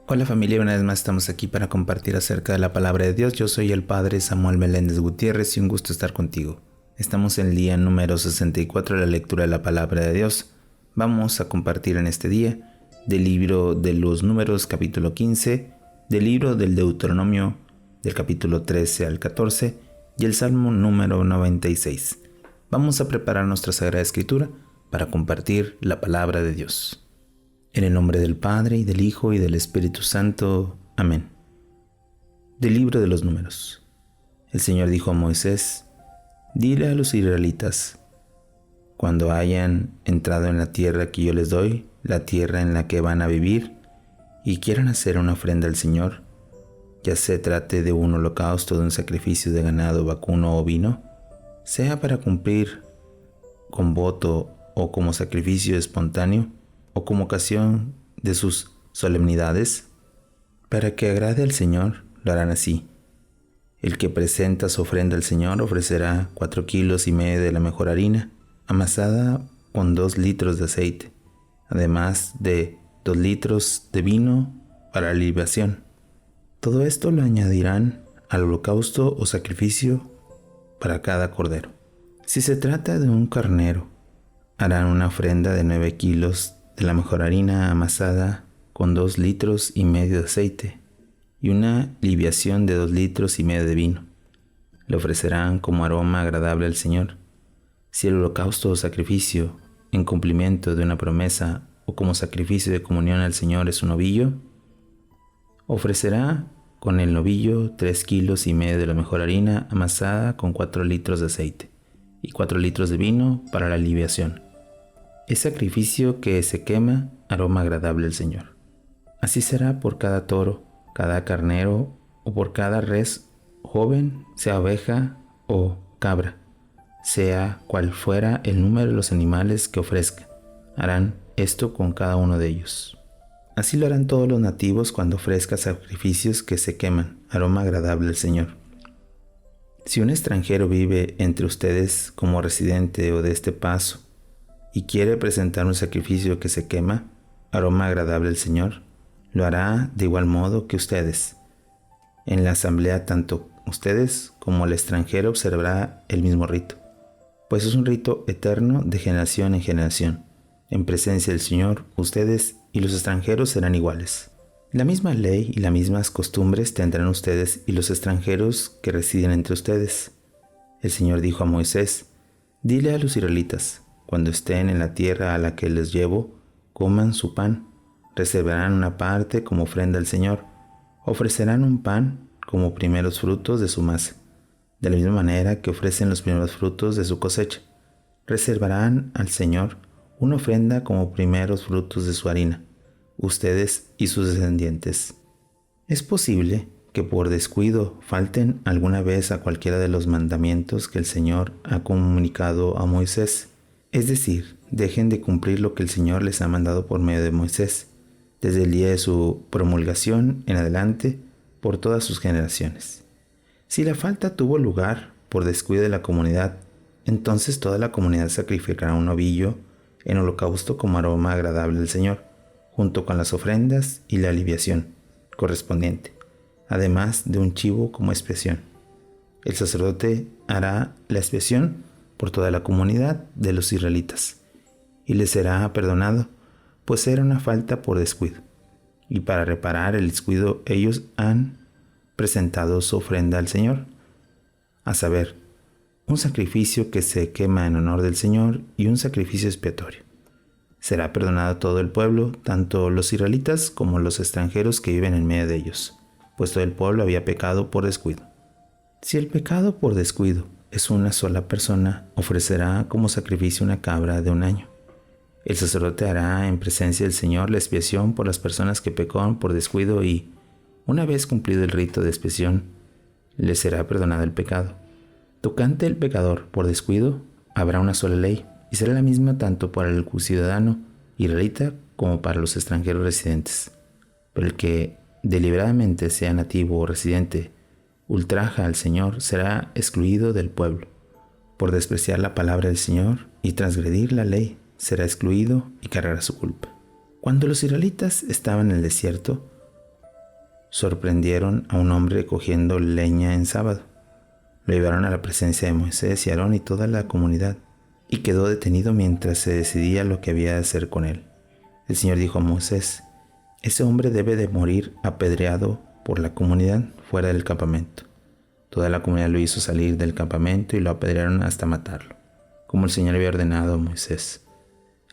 Hola familia, una vez más estamos aquí para compartir acerca de la palabra de Dios. Yo soy el Padre Samuel Meléndez Gutiérrez y un gusto estar contigo. Estamos en el día número 64 de la lectura de la palabra de Dios. Vamos a compartir en este día del libro de los Números capítulo 15, del libro del Deuteronomio del capítulo 13 al 14 y el Salmo número 96. Vamos a preparar nuestra Sagrada Escritura para compartir la palabra de Dios. En el nombre del Padre, y del Hijo, y del Espíritu Santo. Amén. Del libro de los Números. El Señor dijo a Moisés: dile a los israelitas, cuando hayan entrado en la tierra que yo les doy, la tierra en la que van a vivir, y quieran hacer una ofrenda al Señor, ya se trate de un holocausto, de un sacrificio de ganado, vacuno o vino, sea para cumplir con voto o como sacrificio espontáneo, o como ocasión de sus solemnidades, para que agrade al Señor, lo harán así. El que presenta su ofrenda al Señor ofrecerá 4,5 kilos de la mejor harina, amasada con 2 litros de aceite, además de 2 litros de vino para la libación. Todo esto lo añadirán al holocausto o sacrificio para cada cordero. Si se trata de un carnero, harán una ofrenda de 9 kilos de la mejor harina amasada con 2,5 litros de aceite y una libación de 2,5 litros de vino. Le ofrecerán como aroma agradable al Señor. Si el holocausto o sacrificio en cumplimiento de una promesa o como sacrificio de comunión al Señor es un novillo, ofrecerá con el novillo 3,5 kilos de la mejor harina amasada con 4 litros de aceite y 4 litros de vino para la libación. Es sacrificio que se quema, aroma agradable al Señor. Así será por cada toro, cada carnero o por cada res joven, sea oveja o cabra, sea cual fuera el número de los animales que ofrezcan. Harán esto con cada uno de ellos. Así lo harán todos los nativos cuando ofrezcan sacrificios que se queman, aroma agradable al Señor. Si un extranjero vive entre ustedes como residente o de este paso, y quiere presentar un sacrificio que se quema, aroma agradable al Señor, lo hará de igual modo que ustedes. En la asamblea tanto ustedes como el extranjero observará el mismo rito, pues es un rito eterno de generación en generación. En presencia del Señor, ustedes y los extranjeros serán iguales. La misma ley y las mismas costumbres tendrán ustedes y los extranjeros que residen entre ustedes. El Señor dijo a Moisés: dile a los israelitas, cuando estén en la tierra a la que les llevo, coman su pan, reservarán una parte como ofrenda al Señor, ofrecerán un pan como primeros frutos de su masa, de la misma manera que ofrecen los primeros frutos de su cosecha. Reservarán al Señor una ofrenda como primeros frutos de su harina, ustedes y sus descendientes. Es posible que por descuido falten alguna vez a cualquiera de los mandamientos que el Señor ha comunicado a Moisés. Es decir, dejen de cumplir lo que el Señor les ha mandado por medio de Moisés, desde el día de su promulgación en adelante, por todas sus generaciones. Si la falta tuvo lugar por descuido de la comunidad, entonces toda la comunidad sacrificará un novillo en holocausto como aroma agradable al Señor, junto con las ofrendas y la libación correspondiente, además de un chivo como expiación. El sacerdote hará la expiación por toda la comunidad de los israelitas, y les será perdonado, pues era una falta por descuido. Y para reparar el descuido ellos han presentado su ofrenda al Señor, a saber, un sacrificio que se quema en honor del Señor y un sacrificio expiatorio. Será perdonado todo el pueblo, tanto los israelitas como los extranjeros que viven en medio de ellos, pues todo el pueblo había pecado por descuido. Si el pecado por descuido es una sola persona, ofrecerá como sacrificio una cabra de 1 año. El sacerdote hará en presencia del Señor la expiación por las personas que pecaron por descuido y, una vez cumplido el rito de expiación, le será perdonado el pecado. Tocante el pecador por descuido, habrá una sola ley, y será la misma tanto para el ciudadano israelita como para los extranjeros residentes. Pero el que deliberadamente sea nativo o residente, ultraja al Señor, será excluido del pueblo. Por despreciar la palabra del Señor y transgredir la ley, será excluido y cargará su culpa. Cuando los israelitas estaban en el desierto, sorprendieron a un hombre cogiendo leña en sábado. Lo llevaron a la presencia de Moisés y Aarón y toda la comunidad, y quedó detenido mientras se decidía lo que había de hacer con él. El Señor dijo a Moisés: ese hombre debe de morir apedreado por la comunidad fuera del campamento. Toda la comunidad lo hizo salir del campamento y lo apedrearon hasta matarlo, como el Señor había ordenado a Moisés.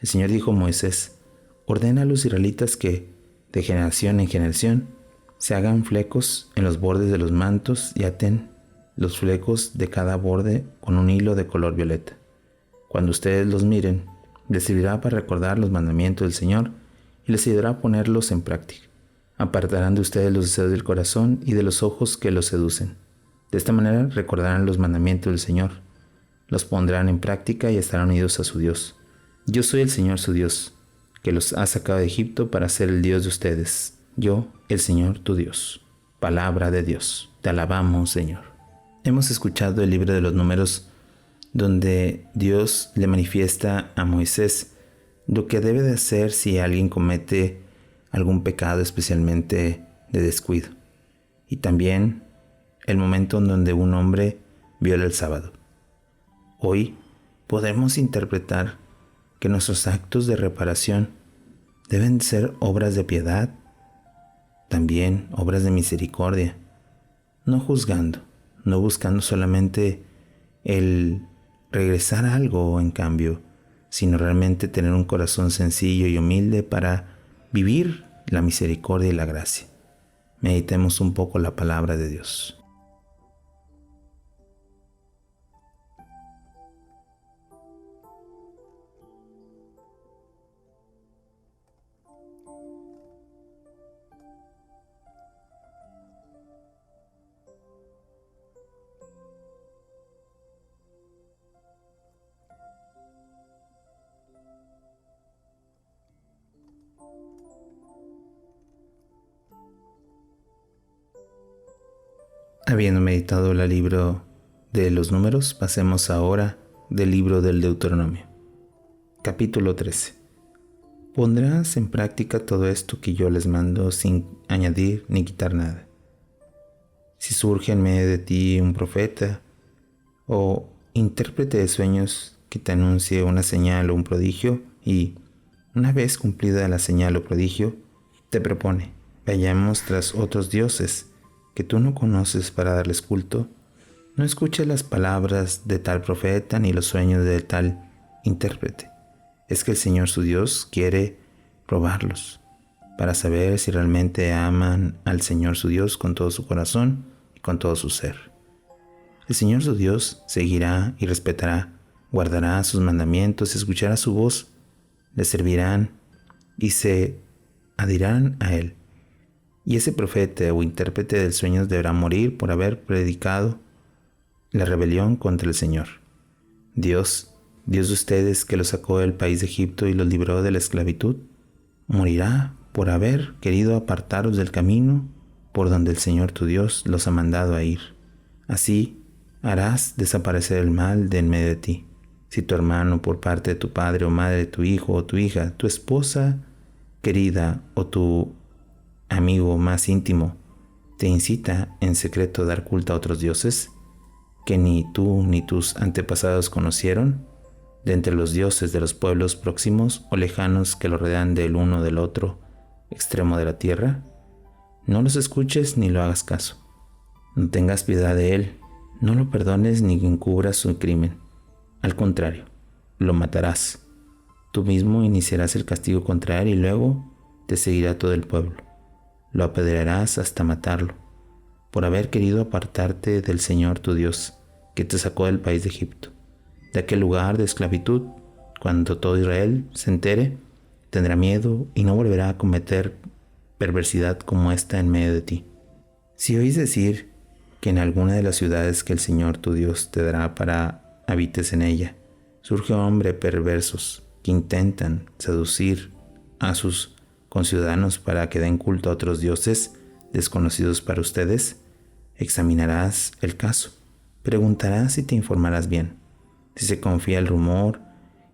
El Señor dijo a Moisés: ordena a los israelitas que, de generación en generación, se hagan flecos en los bordes de los mantos y aten los flecos de cada borde con un hilo de color violeta. Cuando ustedes los miren, les servirá para recordar los mandamientos del Señor y les ayudará a ponerlos en práctica. Apartarán de ustedes los deseos del corazón y de los ojos que los seducen. De esta manera recordarán los mandamientos del Señor, los pondrán en práctica y estarán unidos a su Dios. Yo soy el Señor su Dios, que los ha sacado de Egipto para ser el Dios de ustedes. Yo, el Señor tu Dios. Palabra de Dios. Te alabamos, Señor. Hemos escuchado el libro de los Números, donde Dios le manifiesta a Moisés lo que debe de hacer si alguien comete algún pecado, especialmente de descuido. Y también el momento en donde un hombre viola el sábado. Hoy podemos interpretar que nuestros actos de reparación deben ser obras de piedad, también obras de misericordia, no juzgando, no buscando solamente el regresar algo en cambio, sino realmente tener un corazón sencillo y humilde para vivir la misericordia y la gracia. Meditemos un poco la palabra de Dios. Habiendo meditado el libro de los Números, pasemos ahora del libro del Deuteronomio. Capítulo 13. Pondrás en práctica todo esto que yo les mando sin añadir ni quitar nada. Si surge en medio de ti un profeta o intérprete de sueños que te anuncie una señal o un prodigio y, una vez cumplida la señal o prodigio, te propone: vayamos tras otros dioses que tú no conoces para darles culto, no escuches las palabras de tal profeta ni los sueños de tal intérprete. Es que el Señor su Dios quiere probarlos para saber si realmente aman al Señor su Dios con todo su corazón y con todo su ser. El Señor su Dios seguirá y respetará, guardará sus mandamientos, escuchará su voz, le servirán y se adherirán a él. Y ese profeta o intérprete del sueño deberá morir por haber predicado la rebelión contra el Señor. Dios de ustedes, que los sacó del país de Egipto y los libró de la esclavitud, morirá por haber querido apartaros del camino por donde el Señor tu Dios los ha mandado a ir. Así harás desaparecer el mal de en medio de ti. Si tu hermano por parte de tu padre o madre, tu hijo o tu hija, tu esposa querida o tu amigo más íntimo te incita en secreto a dar culto a otros dioses que ni tú ni tus antepasados conocieron, de entre los dioses de los pueblos próximos o lejanos que lo rodean del uno del otro extremo de la tierra, no los escuches ni lo hagas caso. No tengas piedad de él, no lo perdones ni encubras su crimen. Al contrario, lo matarás. Tú mismo iniciarás el castigo contra él y luego te seguirá todo el pueblo. Lo apedrearás hasta matarlo, por haber querido apartarte del Señor tu Dios, que te sacó del país de Egipto, de aquel lugar de esclavitud. Cuando todo Israel se entere, tendrá miedo y no volverá a cometer perversidad como esta en medio de ti. Si oís decir que en alguna de las ciudades que el Señor tu Dios te dará para habites en ella, surge hombre perversos que intentan seducir a sus conciudadanos para que den culto a otros dioses desconocidos para ustedes, examinarás el caso, preguntarás y te informarás bien. Si se confía el rumor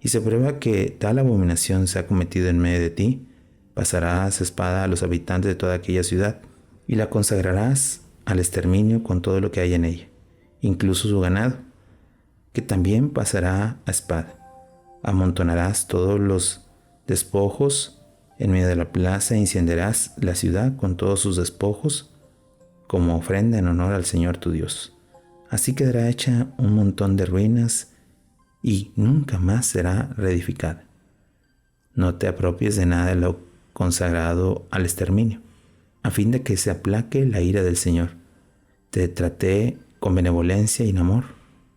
y se prueba que tal abominación se ha cometido en medio de ti, pasarás espada a los habitantes de toda aquella ciudad y la consagrarás al exterminio con todo lo que hay en ella, incluso su ganado, que también pasará a espada. Amontonarás todos los despojos en medio de la plaza e incendiarás la ciudad con todos sus despojos como ofrenda en honor al Señor tu Dios. Así quedará hecha un montón de ruinas y nunca más será reedificada. No te apropies de nada de lo consagrado al exterminio, a fin de que se aplaque la ira del Señor. Te traté con benevolencia y en amor,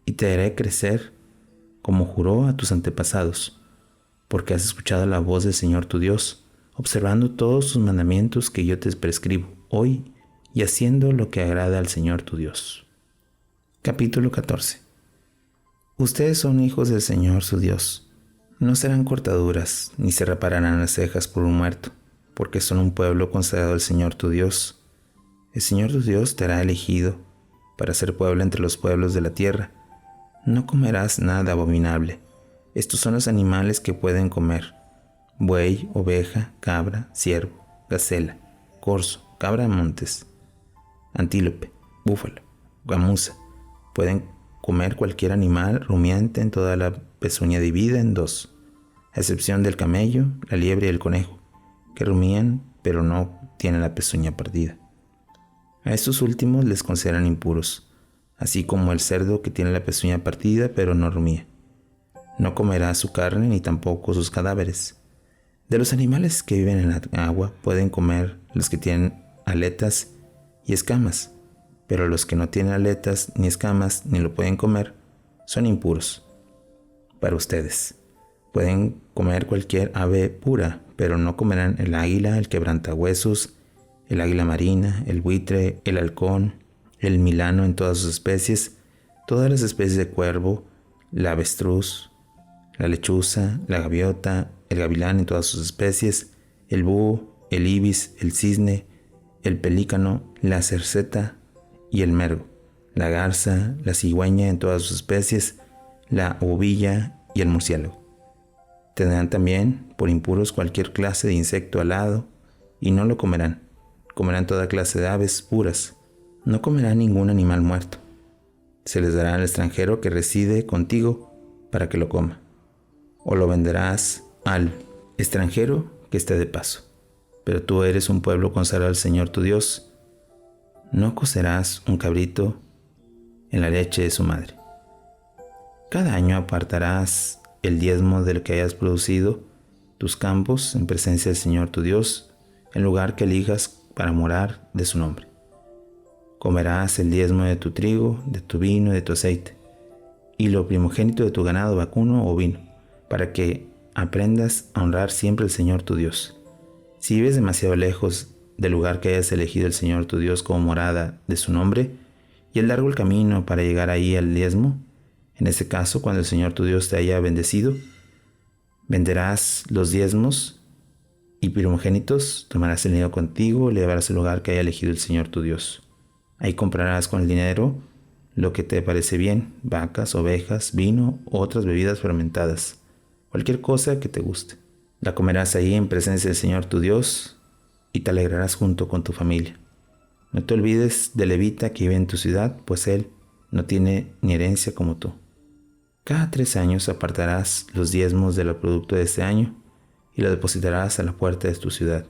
y te haré crecer como juró a tus antepasados, porque has escuchado la voz del Señor tu Dios, observando todos sus mandamientos que yo te prescribo hoy y haciendo lo que agrada al Señor tu Dios. Capítulo 14. Ustedes son hijos del Señor su Dios. No serán cortaduras, ni se repararán las cejas por un muerto, porque son un pueblo consagrado al Señor tu Dios. El Señor tu Dios te hará elegido para ser pueblo entre los pueblos de la tierra. No comerás nada abominable. Estos son los animales que pueden comer: buey, oveja, cabra, ciervo, gacela, corzo, cabra de montes, antílope, búfalo, gamuza. Pueden comer cualquier animal rumiante en toda la pezuña dividida en dos, a excepción del camello, la liebre y el conejo, que rumían pero no tienen la pezuña partida. A estos últimos les consideran impuros, así como el cerdo que tiene la pezuña partida pero no rumía. No comerás su carne ni tampoco sus cadáveres. De los animales que viven en la agua pueden comer los que tienen aletas y escamas, pero los que no tienen aletas ni escamas ni lo pueden comer son impuros para ustedes. Pueden comer cualquier ave pura, pero no comerán el águila, el quebrantahuesos, el águila marina, el buitre, el halcón, el milano en todas sus especies, todas las especies de cuervo, la avestruz, la lechuza, la gaviota, el gavilán en todas sus especies, el búho, el ibis, el cisne, el pelícano, la cerceta y el mergo, la garza, la cigüeña en todas sus especies, la ovilla y el murciélago. Tendrán también por impuros cualquier clase de insecto alado y no lo comerán. Comerán toda clase de aves puras. No comerán ningún animal muerto. Se les dará al extranjero que reside contigo para que lo coma, o lo venderás al extranjero que esté de paso. Pero tú eres un pueblo consagrado al Señor tu Dios. No cocerás un cabrito en la leche de su madre. Cada año apartarás el diezmo de lo que hayas producido tus campos en presencia del Señor tu Dios, en lugar que elijas para morar de su nombre. Comerás el diezmo de tu trigo, de tu vino y de tu aceite, y lo primogénito de tu ganado vacuno o ovino, para que aprendas a honrar siempre al Señor tu Dios. Si vives demasiado lejos del lugar que hayas elegido el Señor tu Dios como morada de su nombre, y es largo el camino para llegar ahí al diezmo, en ese caso, cuando el Señor tu Dios te haya bendecido, venderás los diezmos y primogénitos, tomarás el dinero contigo y le llevarás al lugar que haya elegido el Señor tu Dios. Ahí comprarás con el dinero lo que te parece bien: vacas, ovejas, vino u otras bebidas fermentadas, cualquier cosa que te guste. La comerás ahí en presencia del Señor tu Dios y te alegrarás junto con tu familia. No te olvides del levita que vive en tu ciudad, pues él no tiene ni herencia como tú. Cada 3 años apartarás los diezmos del producto de este año y lo depositarás a la puerta de tu ciudad.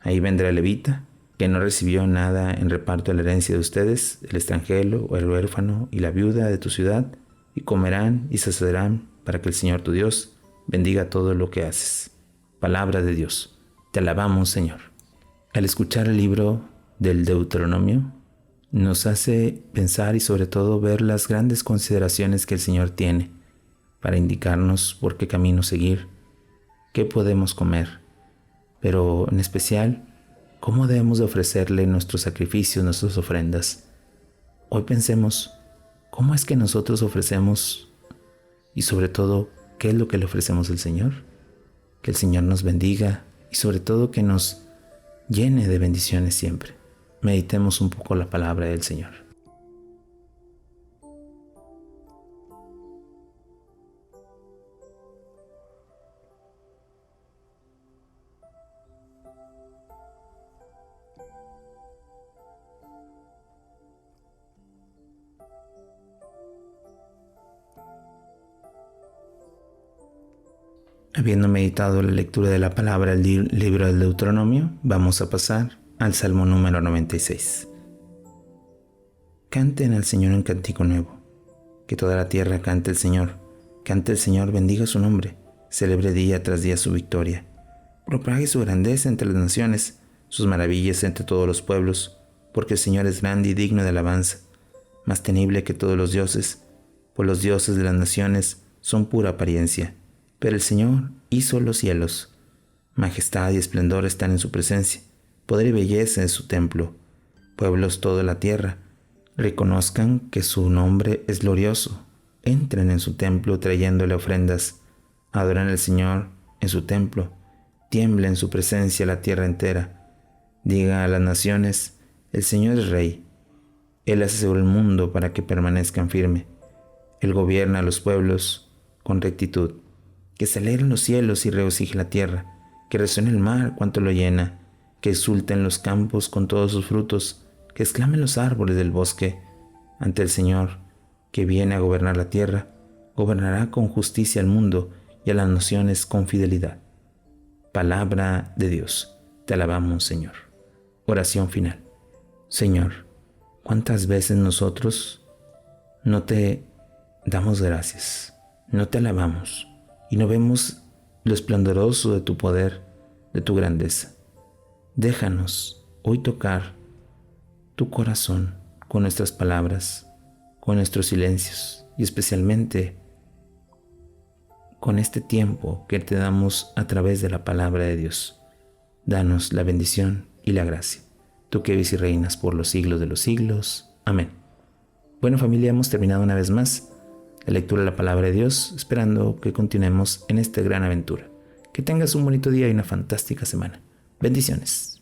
Ahí vendrá el levita, que no recibió nada en reparto de la herencia de ustedes, el extranjero o el huérfano y la viuda de tu ciudad, y comerán y saciarán para que el Señor tu Dios bendiga todo lo que haces. Palabra de Dios. Te alabamos, Señor. Al escuchar el libro del Deuteronomio, nos hace pensar y sobre todo ver las grandes consideraciones que el Señor tiene para indicarnos por qué camino seguir, qué podemos comer, pero en especial cómo debemos de ofrecerle nuestros sacrificios, nuestras ofrendas. Hoy pensemos cómo es que nosotros ofrecemos y sobre todo qué es lo que le ofrecemos al Señor. Que el Señor nos bendiga y sobre todo que nos llene de bendiciones siempre. Meditemos un poco la palabra del Señor. Habiendo meditado la lectura de la palabra del libro del Deuteronomio, vamos a pasar al Salmo número 96. Canten al Señor en cántico nuevo. Que toda la tierra cante el Señor. Cante el Señor, bendiga su nombre. Celebre día tras día su victoria. Propague su grandeza entre las naciones, sus maravillas entre todos los pueblos, porque el Señor es grande y digno de alabanza, más temible que todos los dioses, pues los dioses de las naciones son pura apariencia, pero el Señor hizo los cielos. Majestad y esplendor están en su presencia, poder y belleza en su templo. Pueblos toda la tierra, reconozcan que su nombre es glorioso. Entren en su templo trayéndole ofrendas. Adoren al Señor en su templo. Tiembla en su presencia la tierra entera. Diga a las naciones, el Señor es Rey. Él hace sobre el mundo para que permanezcan firme. Él gobierna a los pueblos con rectitud. Que se alegren los cielos y regocije la tierra. Que resuene el mar cuanto lo llena. Que exulten los campos con todos sus frutos. Que exclamen los árboles del bosque ante el Señor, que viene a gobernar la tierra. Gobernará con justicia al mundo y a las naciones con fidelidad. Palabra de Dios. Te alabamos, Señor. Oración final. Señor, ¿cuántas veces nosotros no te damos gracias, no te alabamos y no vemos lo esplendoroso de tu poder, de tu grandeza? Déjanos hoy tocar tu corazón con nuestras palabras, con nuestros silencios y especialmente con este tiempo que te damos a través de la palabra de Dios. Danos la bendición y la gracia. Tú que vives y reinas por los siglos de los siglos. Amén. Bueno, familia, hemos terminado una vez más la lectura de la palabra de Dios, esperando que continuemos en esta gran aventura. Que tengas un bonito día y una fantástica semana. Bendiciones.